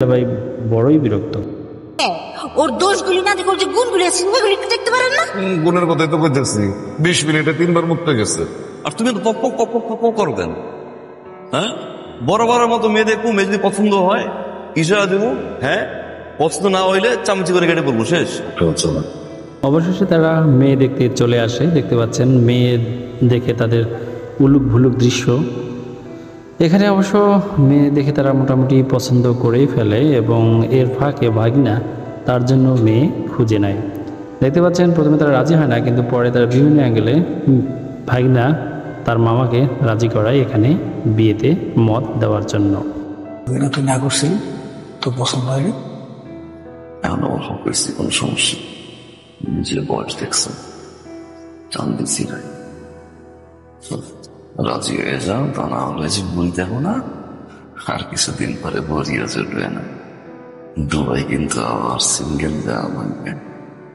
ভাই বড়ই বিরক্ত। ওর দোষগুলি না দেখে ওর যে গুণগুলি আছে সেগুলি একটু দেখতে পারেন না? গুণের কথাই তো বলতেছি, 20 মিনিটে 3বার মুক্ত গেছে। আর তুমি তো পক পক পক পক পক করবেন। হ্যাঁ, বরাবরের মতো মেয়ে দেখবো, মেয়ে যদি পছন্দ হয় ইশারা দেবো, হ্যাঁ পছন্দ না হইলে চামচি করে কেটে পড়বো, শেষ। অবশেষে তারা মেয়ে দেখতে চলে আসে। দেখতে পাচ্ছেন মেয়ে দেখে তাদের উলুক ভুলুক দৃশ্য। এখানে অবশ্য মেয়ে দেখে তারা মোটামুটি পছন্দ করেই ফেলে এবং এর ফাঁকে ভাগনা তার জন্য মেয়ে খুঁজে নেয়। দেখতে পাচ্ছেন প্রথমে তারা রাজি হয় না, কিন্তু পরে তারা বিভিন্ন অ্যাঙ্গেলে ভাগনা তার মামাকে রাজি করায় এখানে বিয়েতে মত দেওয়ার জন্য। তুই না করছিস তো পছন্দ হয়নি, এখন আমার হয়েছে কোনো সমস্যা, নিজের বয়স দেখছো, চান দিচ্ছি নাই, রাজি হয়ে যাও, তা না হলে যে ভুল দেখো না, আর কিছুদিন পরে বরিয়া চলবে না, দুবাই কিন্তু আবার সিঙ্গেল যাওয়া লাগবে।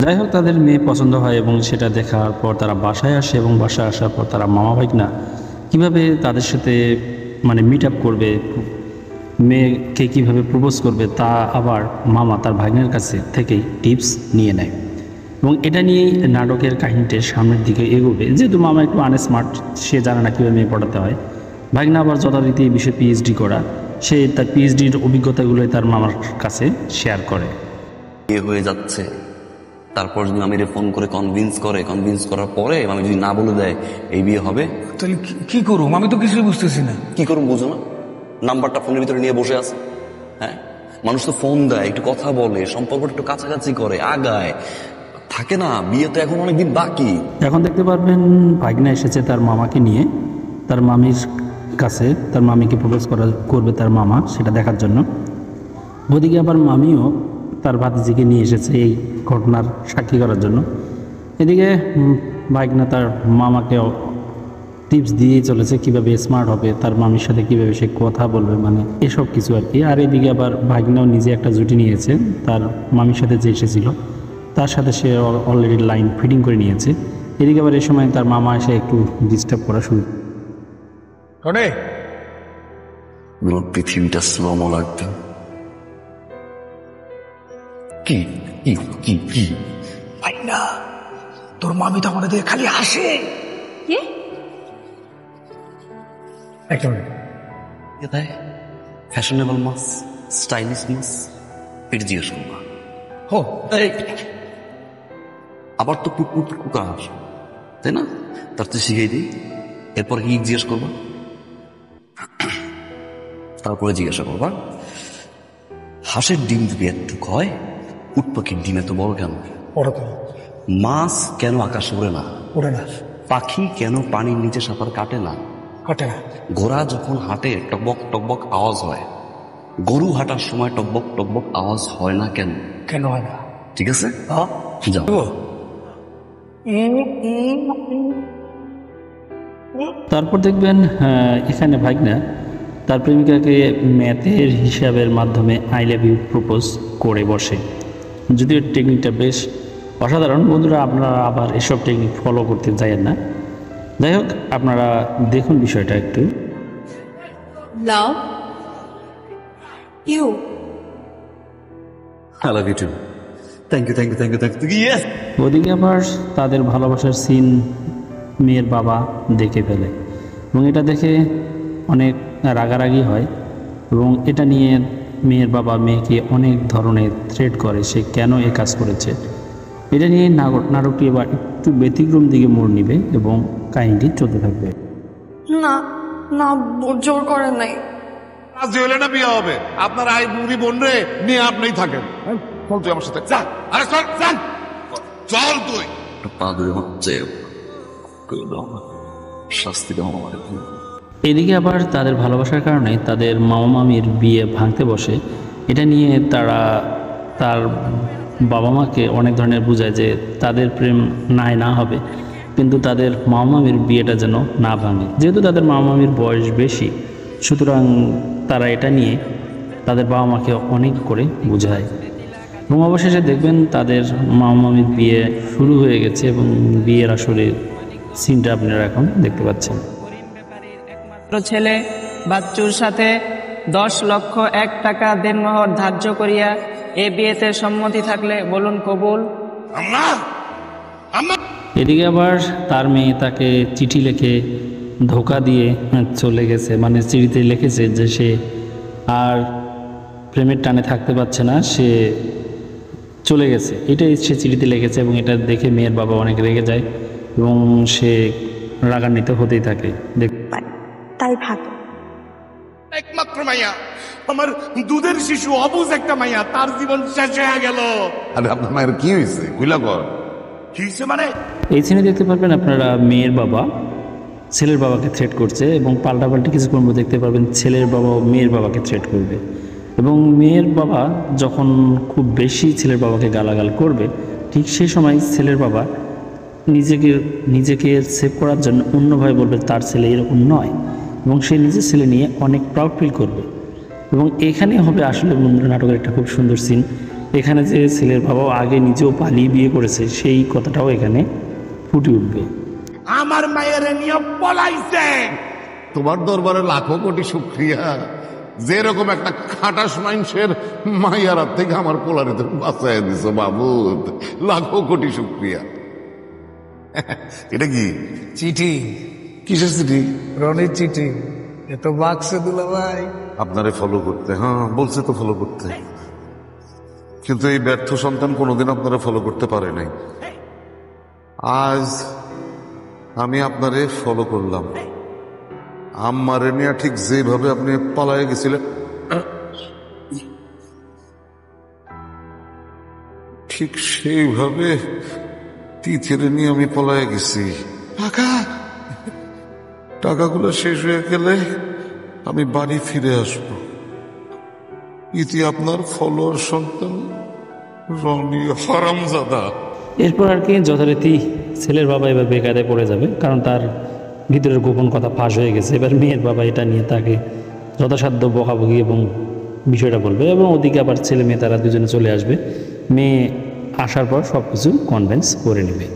যাই হোক, তাদের মেয়ে পছন্দ হয় এবং সেটা দেখার পর তারা বাসায় আসে এবং বাসায় আসার পর তারা মামা ভাগনা কীভাবে তাদের সাথে মিট আপ করবে, মেয়েকে কীভাবে প্রপোজ করবে, তা আবার মামা তার ভাগ্নের কাছে থেকেই টিপস নিয়ে নেয়। এবং এটা নিয়েই নাটকের কাহিনীটা সামনের দিকে এগোবে। যেহেতু মামা একটু আনস্মার্ট, সে জানে না কীভাবে মেয়ে পড়াতে হয়। ভাগনা আবার যথারীতি এই বিষয়ে পিএইচডি করা, সে তার পিএইচডির অভিজ্ঞতাগুলোই তার মামার কাছে শেয়ার করে। বিয়ে হয়ে যাচ্ছে, তারপর যদি আমি ফোন করে কনভিন্স করার পরে আমি যদি না বলে দেয় এই বিয়ে হবে, তাহলে কি করুম? আমি তো কিছুই বুঝতেছি না। কি করুন বুঝো না? নাম্বারটা ফোনের ভিতরে নিয়ে বসে আছে। হ্যাঁ, মানুষ তো ফোন দেয়, একটু কথা বলে, সম্পর্কটা একটু কাছাকাছি করে, আগায়, থাকে না? বিয়ে তো এখন অনেকদিন বাকি। এখন দেখতে পারবেন ভাগনা এসেছে তার মামাকে নিয়ে, তার মামির কাছে তার মামিকে প্রপোজ করবে তার মামা, সেটা দেখার জন্য। ওদিকে আবার মামিও তার ভাতিজিকে নিয়ে এসেছে এই ঘটনার সাক্ষী করার জন্য। এদিকে ভাগনা তার মামাকে টিপস দিয়েই চলেছে কীভাবে স্মার্ট হবে, তার মামির সাথে কীভাবে সে কথা বলবে, এসব কিছু আর কি। আর এদিকে আবার ভাগনাও নিজে একটা জুটি নিয়েছে, তার মামির সাথে যে এসেছিল তার সাথে সে অলরেডি লাইন ফিটিং করে নিয়েছে। এদিকে আবার এই সময় তার মামা এসে একটু ডিস্টার্ব করা শুরু। পৃথিবীটা স্লোমো লাগতো। কি কি কি কি ভাই না, তোর মামি তো আমাদের দিয়ে খালি হাসে। কি? একটা মিনিট, কোথায় ফ্যাশনেবল মাস, স্টাইলিশ মাস, এটা জিজ্ঞেস করবা। হো আবার তো কুকুর কুকা হাস, তাই না? তার তো শিখিয়ে দিই, এরপর কি জিজ্ঞেস করবা? তারপরে জিজ্ঞাসা করবা হাঁসের ডিম যদি একটুক হয়, উট পাখির ডিম এত বড় কেন? ওরা তো মাছ কেন আকাশে ওড়ে না? ওরে না, পাখি কেন পানির নিচে সাঁতার কাটে না? কাটে না। ঘোড়া যখন হাঁটে টকবক টকবক আওয়াজ হয়, গরু হাঁটার সময় টকবক টকবক আওয়াজ হয় না কেন? কেন হয় না? ঠিক আছে, যাও। তারপর দেখবেন এখানে ভাগনা তার প্রেমিকাকে ম্যাথের হিসাবের মাধ্যমে আই লাভ ইউ প্রপোজ করে বসে। যদিও টেকনিকটা বেশ অসাধারণ। বন্ধুরা, আপনারা আবার এসব টেকনিক ফলো করতে যাবেন না। যাই হোক, আপনারা দেখুন বিষয়টা একটু। Love you. I love you too. Thank you, thank you, thank you, thank you. Yes! ওদিকে আবার তাদের ভালোবাসার সিন মেয়ের বাবা দেখে ফেলে এবং এটা দেখে অনেক রাগারাগি হয় এবং এটা নিয়ে মেয়ের বাবা মেয়েকে অনেক ধরনের থ্রেট করে, সে কেন এ কাজ করেছে। এটা নিয়ে নাটকটি এবার একটু ব্যতিক্রম দিকে মোড় নিবে এবং কাহিনীটি চলতে থাকবে। না না, জোর করে নাই। রাজি হলে না বিয়ে হবে। আপনার আই বুড়ি বোন রে নিয়ে আপনিই থাকেন। চল তুই আমার সাথে, যা। আরে চল চল চল তুই। পা ধরে হচ্ছে শাস্তি দেওয়া আমাকে। এদিকে আবার তাদের ভালোবাসার কারণে তাদের মামা মামির বিয়ে ভাঙতে বসে। এটা নিয়ে তারা তার বাবা মাকে অনেক ধরনের বোঝায় যে তাদের প্রেম না হবে, কিন্তু তাদের মামা মামির বিয়েটা যেন না ভাঙে। যেহেতু তাদের মামা মামির বয়স বেশি, সুতরাং তারা এটা নিয়ে তাদের বাবা মাকে অনেক করে বোঝায় এবং অবশেষে দেখবেন তাদের মামা মামির বিয়ে শুরু হয়ে গেছে এবং বিয়ের আসলে সিনটা আপনারা এখন দেখতে পাচ্ছেন। ছেলে বাচ্চুর সাথে 10,01,000 টাকা দেনমোহর ধার্য করিয়া এ বিয়েতে সম্মতি থাকলে বলুন কবুল। আম্মা আম্মা এদিকে আবার তার মেয়ে তাকে চিঠি লিখে ধোকা দিয়ে চলে গেছে, মানে চিঠিতে লিখেছে যে সে আর প্রেমের টানে থাকতে পারছে না, সে চলে গেছে, এটাই সে চিঠিতে লিখেছে। এবং এটা দেখে মেয়ের বাবা অনেক রেগে যায় এবং সে রাগান্বিত হতেই থাকে। তাই ভালো। একমাত্র মাইয়া, আমার দুধের শিশু, অবুজ একটা মাইয়া, তার জীবন শেষ হয়ে গেল। আরে আপনার মায়ের কি হয়েছে কইলা কর, কি হয়েছে মানে? এই সিনে দেখতে পারবেন আপনারা মেয়ের বাবা ছেলের বাবাকে থ্রেট করছে এবং পাল্টাপাল্টি কিছুক্ষণ পর দেখতে পারবেন ছেলের বাবা মেয়ের বাবাকে থ্রেট করবে। এবং মেয়ের বাবা যখন খুব বেশি ছেলের বাবাকে গালাগাল করবে, ঠিক সেই সময় ছেলের বাবা নিজেকে সেভ করার জন্য অন্যভাবে বলবে তার ছেলে এরকম নয়, এবং সে নিজের ছেলে নিয়ে অনেক প্রাউড ফিল করবে। এবং এখানে হবে আসলে নাটকের একটা খুব সুন্দর সিন। এখানে যে ছেলের বাবাও আগে নিজেও পালিয়ে বিয়ে করেছে সেই কথাটাও এখানে ফুটে উঠবে। আমার মায়ের নিয়ে পলাইছে। তোমার দরবারে লাখো কোটি শুকরিয়া, যেরকম একটা খাটাস মানুষের মাইয়ার হাত থেকে আমার পোলারে তুমি বাঁচাই দিছো বাবু, লাখো কোটি শুকরিয়া। এটা কি চিঠি, কিসের চিঠি? রনির চিঠি। এ তো বাক্সে দুলা ভাই। আপনারে ফলো করতে, হ্যাঁ বলছে তো ফলো করতে, কিন্তু এই ব্যর্থ সন্তান কোনোদিন আপনারা ফলো করতে পারে নাই। আজ আমি আপনারে ফলো করলাম। আম্মারে নিয়ে ঠিক যেভাবে আপনি পালায়ে গেছিলেন, ঠিক সেইভাবে তিথিরে নিয়ে আমি পলায়ে গেছি। টাকাগুলো শেষ হয়ে গেলে আমি বাড়ি ফিরে আসব। ইতি আপনার ফলোয়ার সন্তান রনি হারামজাদা। এরপর আর কি যথারীতি ছেলের বাবা এবার বেকায়দায় পড়ে যাবে, কারণ তার ভিতরের গোপন কথা ফাঁস হয়ে গেছে। এবার মেয়ের বাবা এটা নিয়ে তাকে যথাসাধ্য বকাবকি এবং বিষয়টা বলবে, এবং ওদিকে আবার ছেলে মেয়ে তারা দুজনে চলে আসবে। মেয়ে আসার পর সব কিছু কনভিন্স করে নেবে।